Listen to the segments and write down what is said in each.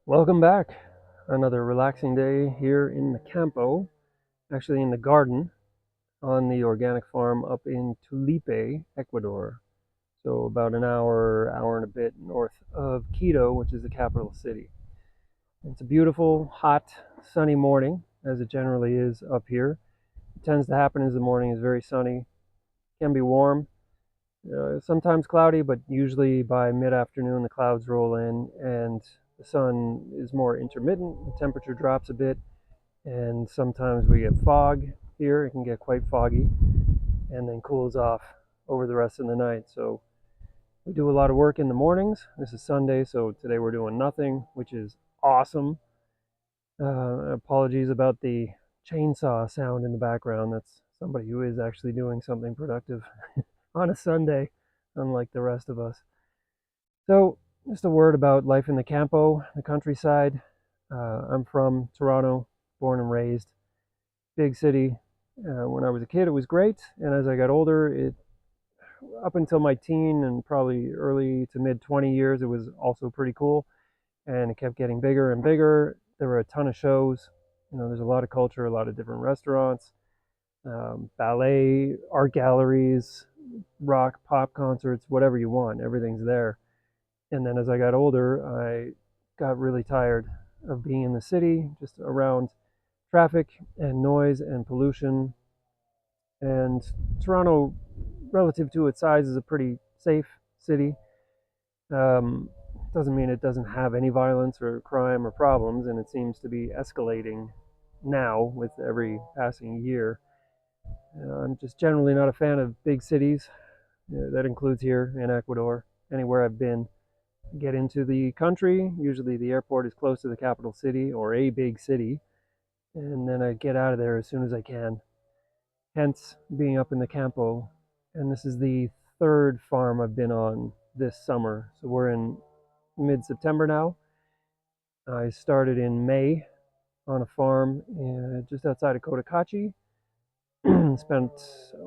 Welcome back. Another relaxing day here in the campo, actually in the garden on the organic farm up in Tulipe, Ecuador. So about an hour and a bit north of Quito, which is the capital city. It's a beautiful, hot, sunny morning, as it generally is up here. What tends to happen is the morning is very sunny, can be warm, sometimes cloudy, but usually by mid-afternoon the clouds roll in and the sun is more intermittent. The temperature drops a bit, and sometimes we get fog here. It can get quite foggy and then cools off over the rest of the night. So we do a lot of work in the mornings. This is Sunday, so today we're doing nothing, which is awesome. Apologies about the chainsaw sound in the background. That's somebody who is actually doing something productive on a Sunday, unlike the rest of us. So, just a word about life in the campo, the countryside. I'm from Toronto, born and raised, big city. When I was a kid, it was great, and as I got older, it up until my teen and probably early to mid 20 years, it was also pretty cool, and it kept getting bigger and bigger. There were a ton of shows. There's a lot of culture, a lot of different restaurants, ballet, art galleries, rock, pop concerts, whatever you want. Everything's there. And then as I got older, I got really tired of being in the city, just around traffic and noise and pollution. And Toronto, relative to its size, is a pretty safe city. Um, doesn't mean it doesn't have any violence or crime or problems, and it seems to be escalating now with every passing year. I'm just generally not a fan of big cities. That includes here in Ecuador. Anywhere I've been, get into the country. Usually the airport is close to the capital city or a big city, and then I get out of there as soon as I can. Hence being up in the campo. And this is the third farm I've been on this summer. So we're in mid-September now. I started in May on a farm just outside of Cotacachi. Spent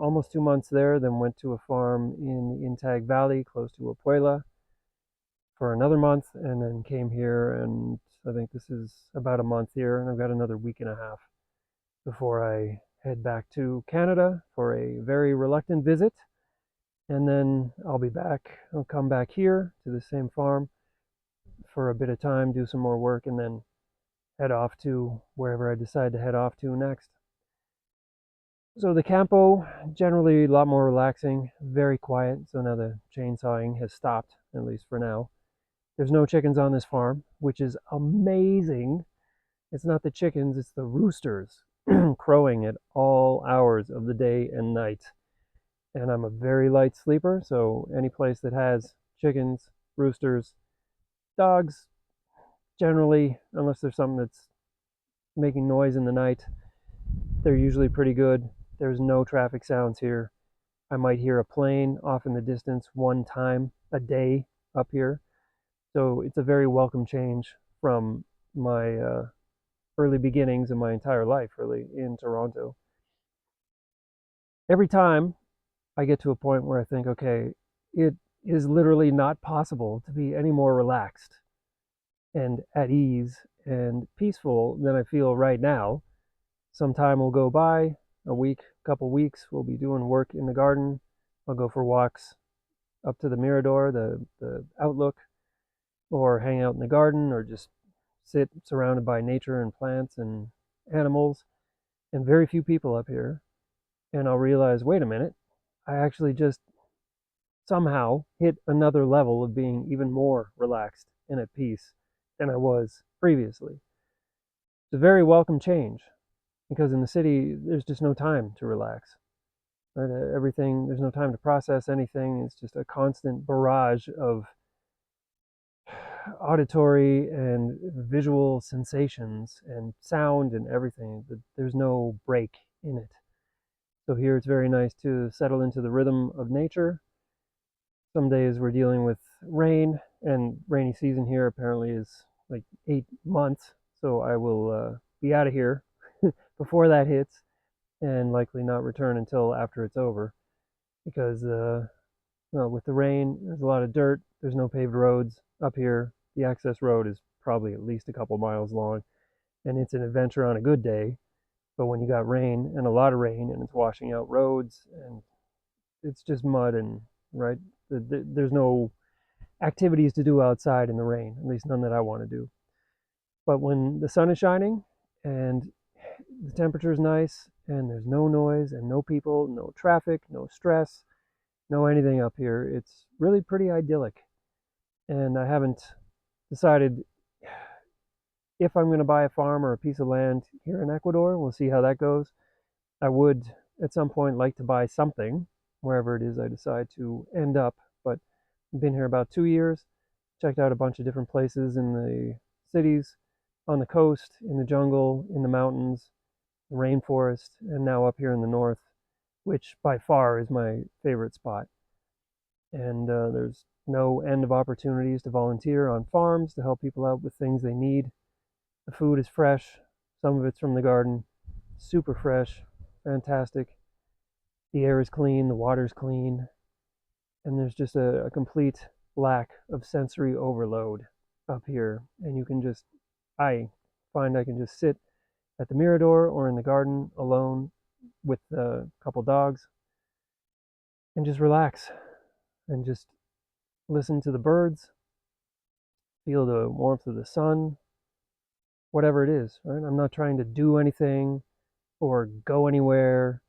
almost 2 months there, then went to a farm in the Intag Valley close to Apuela for another month, and then came here, and I think this is about a month here, and I've got another week and a half before I head back to Canada for a very reluctant visit, and then I'll be back. I'll come back here to the same farm for a bit of time, do some more work, and then head off to wherever I decide to head off to next. So the campo, generally a lot more relaxing, very quiet. So now the chainsawing has stopped, at least for now. There's no chickens on this farm, which is amazing. It's not the chickens, it's the roosters crowing at all hours of the day and night. And I'm a very light sleeper, so any place that has chickens, roosters, dogs, generally, unless there's something that's making noise in the night, they're usually pretty good. There's no traffic sounds here. I might hear a plane off in the distance one time a day up here. So it's a very welcome change from my early beginnings in my entire life, really, in Toronto. Every time I get to a point where I think, okay, it is literally not possible to be any more relaxed and at ease and peaceful than I feel right now. Some time will go by, a week, couple weeks, we'll be doing work in the garden. I'll go for walks up to the mirador, the outlook, or hang out in the garden, or just sit surrounded by nature and plants and animals, and very few people up here. And I'll realize, wait a minute, I actually just somehow hit another level of being even more relaxed and at peace than I was previously. It's a very welcome change because in the city, there's just no time to relax. Right? Everything, there's no time to process anything. It's just a constant barrage of auditory and visual sensations and sound and everything. There's no break in it. So here it's very nice to settle into the rhythm of nature. Some days we're dealing with rain, and rainy season here apparently is like 8 months. So I will be out of here before that hits and likely not return until after it's over because well, with the rain, there's a lot of dirt. There's no paved roads up here. The access road is probably at least a couple miles long, and it's an adventure on a good day. But when you got rain and a lot of rain and it's washing out roads and it's just mud and right, there's no activities to do outside in the rain, at least none that I want to do. But when the sun is shining and the temperature is nice and there's no noise and no people, no traffic, no stress, no anything up here, it's really pretty idyllic. And I haven't decided if I'm going to buy a farm or a piece of land here in Ecuador. We'll see how that goes. I would at some point like to buy something wherever it is I decide to end up, but I've been here about 2 years, checked out a bunch of different places in the cities, on the coast, in the jungle, in the mountains, the rainforest, and now up here in the north, which by far is my favorite spot. And there's no end of opportunities to volunteer on farms to help people out with things they need. The food is fresh, some of it's from the garden, super fresh, fantastic. The air is clean, the water is clean, and there's just a complete lack of sensory overload up here. And you can just, I find I can just sit at the mirador or in the garden alone with a couple dogs and just relax and just listen to the birds, feel the warmth of the sun, whatever it is, right? I'm not trying to do anything or go anywhere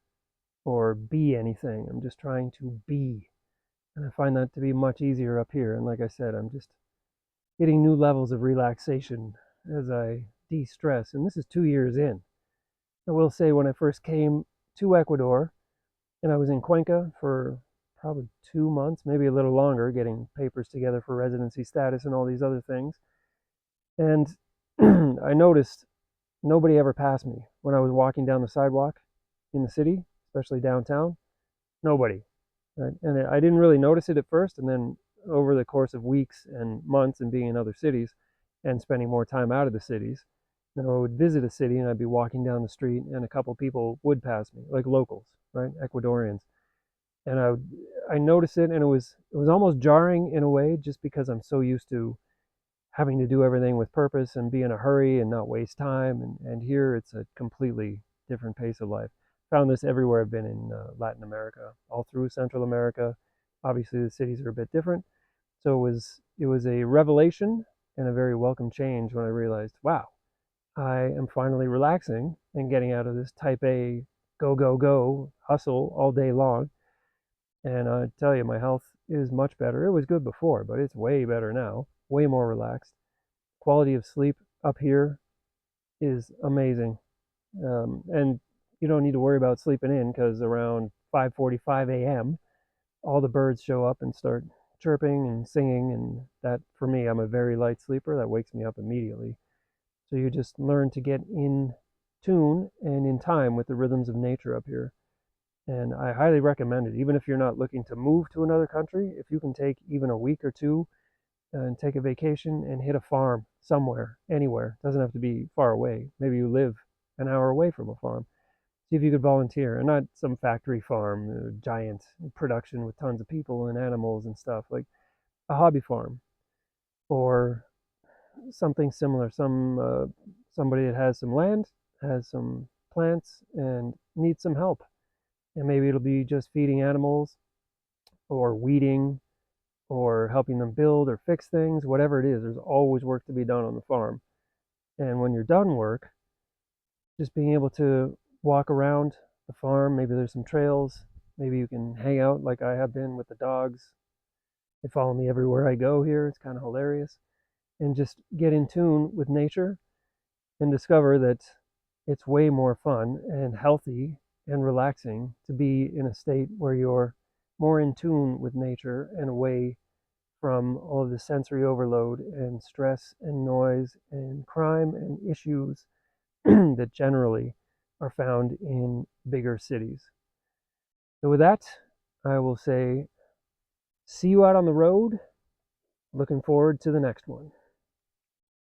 or be anything. I'm just trying to be. And I find that to be much easier up here. And like I said, I'm just getting new levels of relaxation as I de-stress. And this is 2 years in. I will say when I first came to Ecuador, and I was in Cuenca for probably 2 months, maybe a little longer, getting papers together for residency status and all these other things. And I noticed nobody ever passed me when I was walking down the sidewalk in the city, especially downtown. Nobody. Right? And I didn't really notice it at first, and then over the course of weeks and months and being in other cities and spending more time out of the cities, I would visit a city and I'd be walking down the street and a couple people would pass me, like locals, right? Ecuadorians. And I noticed it, and it was almost jarring in a way, just because I'm so used to having to do everything with purpose and be in a hurry and not waste time. And here it's a completely different pace of life. Found this everywhere I've been in Latin America, all through Central America. Obviously, the cities are a bit different. So it was a revelation and a very welcome change when I realized, wow, I am finally relaxing and getting out of this type A go, go, go hustle all day long. And I tell you, my health is much better. It was good before, but it's way better now, way more relaxed. Quality of sleep up here is amazing. And you don't need to worry about sleeping in, because around 5:45 a.m., all the birds show up and start chirping and singing. And that, for me, I'm a very light sleeper. That wakes me up immediately. So you just learn to get in tune and in time with the rhythms of nature up here. And I highly recommend it, even if you're not looking to move to another country. If you can take even a week or two and take a vacation and hit a farm somewhere, anywhere, it doesn't have to be far away. Maybe you live an hour away from a farm. See if you could volunteer, and not some factory farm, giant production with tons of people and animals and stuff, like a hobby farm or something similar. Somebody that has some land, has some plants, and needs some help. And maybe it'll be just feeding animals or weeding or helping them build or fix things, whatever it is. There's always work to be done on the farm. And when you're done work, just being able to walk around the farm, maybe there's some trails, maybe you can hang out like I have been with the dogs. They follow me everywhere I go here. It's kind of hilarious. And just get in tune with nature and discover that it's way more fun and healthy and relaxing to be in a state where you're more in tune with nature and away from all of the sensory overload and stress and noise and crime and issues that generally are found in bigger cities. So with that, I will say, see you out on the road. Looking forward to the next one.